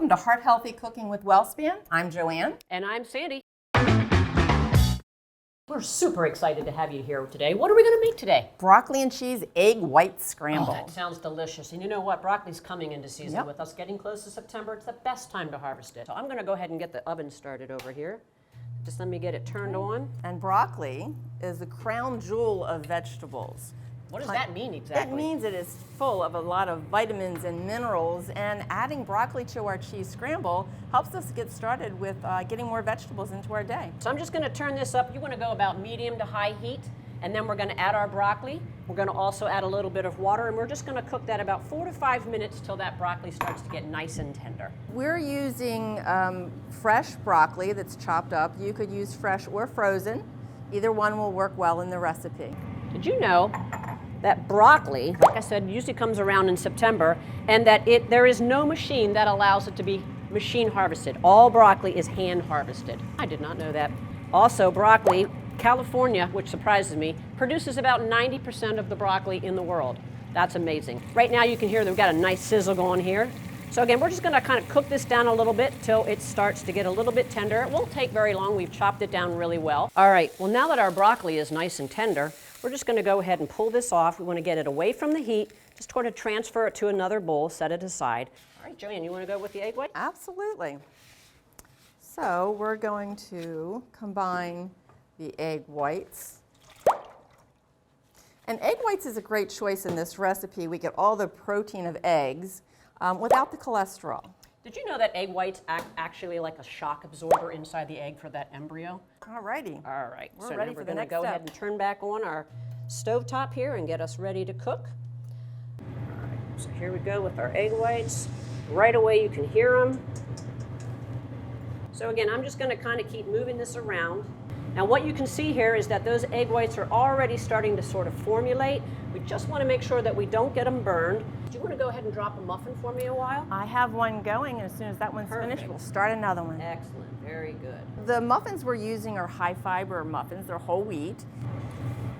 Welcome to Heart Healthy Cooking with WellSpan. I'm Joanne. And I'm Sandy. We're super excited to have you here today. What are we going to make today? Broccoli and cheese egg white scramble. Oh, that sounds delicious. And you know what? Broccoli's coming into season. With us getting close to September. It's the best time to harvest it. So I'm going to go ahead and get the oven started over here. Just let me get it turned on. And broccoli is the crown jewel of vegetables. What does that mean exactly? It means it is full of a lot of vitamins and minerals, and adding broccoli to our cheese scramble helps us get started with getting more vegetables into our day. So I'm just going to turn this up. You want to go about medium to high heat, and then we're going to add our broccoli. We're going to also add a little bit of water, and we're just going to cook that about 4 to 5 minutes till that broccoli starts to get nice and tender. We're using fresh broccoli that's chopped up. You could use fresh or frozen. Either one will work well in the recipe. Did you know that broccoli, like I said, usually comes around in September, and that there is no machine that allows it to be machine harvested. All broccoli is hand harvested. I did not know that. Also, broccoli, California, which surprises me, produces about 90% of the broccoli in the world. That's amazing. Right now you can hear that we've got a nice sizzle going here. So again, we're just gonna kind of cook this down a little bit till it starts to get a little bit tender. It won't take very long. We've chopped it down really well. All right, well now that our broccoli is nice and tender, we're just going to go ahead and pull this off. We want to get it away from the heat, just sort of transfer it to another bowl, set it aside. All right, Joanne, you want to go with the egg white? Absolutely. So we're going to combine the egg whites. And egg whites is a great choice in this recipe. We get all the protein of eggs without the cholesterol. Did you know that egg whites act actually like a shock absorber inside the egg for that embryo? All righty. All right. We're ready for the next go step. ahead and turn back on our stovetop here and get us ready to cook. All right. So here we go with our egg whites. Right away you can hear them. So again, I'm just going to kind of keep moving this around. Now what you can see here is that those egg whites are already starting to sort of formulate. We just want to make sure that we don't get them burned. Do you want to go ahead and drop a muffin for me a while? I have one going, and as soon as that one's finished, we'll start another one. Excellent, very good. The muffins we're using are high fiber muffins. They're whole wheat.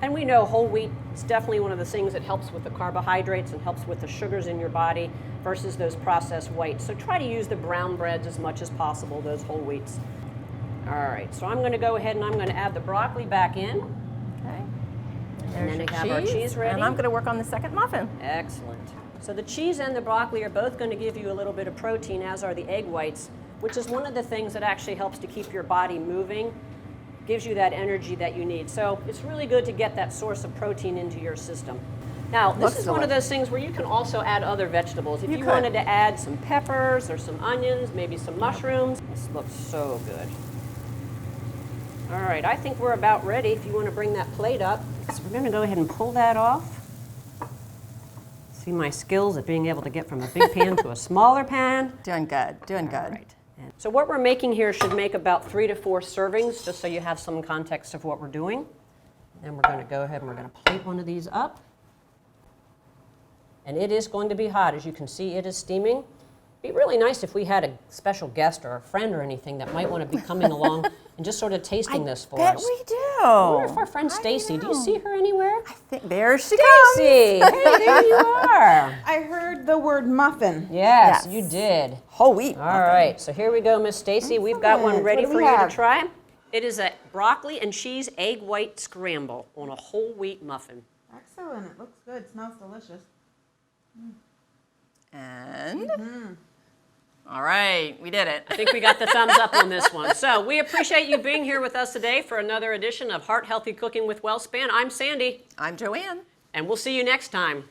And we know whole wheat is definitely one of the things that helps with the carbohydrates and helps with the sugars in your body versus those processed whites. So try to use the brown breads as much as possible, those whole wheats. All right, so I'm going to go ahead and I'm going to add the broccoli back in. Okay. And then we have our cheese ready. And I'm going to work on the second muffin. Excellent. So the cheese and the broccoli are both going to give you a little bit of protein, as are the egg whites, which is one of the things that actually helps to keep your body moving, gives you that energy that you need. So it's really good to get that source of protein into your system. Now, this is one of those things where you can also add other vegetables. If you wanted to add some peppers or some onions, maybe some mushrooms. This looks so good. All right, I think we're about ready if you want to bring that plate up. So we're going to go ahead and pull that off. See my skills at being able to get from a big pan to a smaller pan. Doing good, doing good. All right. So what we're making here should make about 3 to 4 servings, just so you have some context of what we're doing. Then we're going to go ahead and we're going to plate one of these up. And it is going to be hot. As you can see, it is steaming. It'd be really nice if we had a special guest or a friend or anything that might want to be coming along and just sort of tasting this for us. We do. I wonder if our friend Stacy, do you see her anywhere? I think there she comes. Stacy, hey, there you are. I heard the word muffin. Yes, you did. Whole wheat. All right, so here we go, Miss Stacy. We've got one ready for you to try. It is a broccoli and cheese egg white scramble on a whole wheat muffin. Excellent. It looks good. It smells delicious. And all right, we did it. I think we got the thumbs up on this one. So we appreciate you being here with us today for another edition of Heart Healthy Cooking with WellSpan. I'm Sandy. I'm Joanne. And we'll see you next time.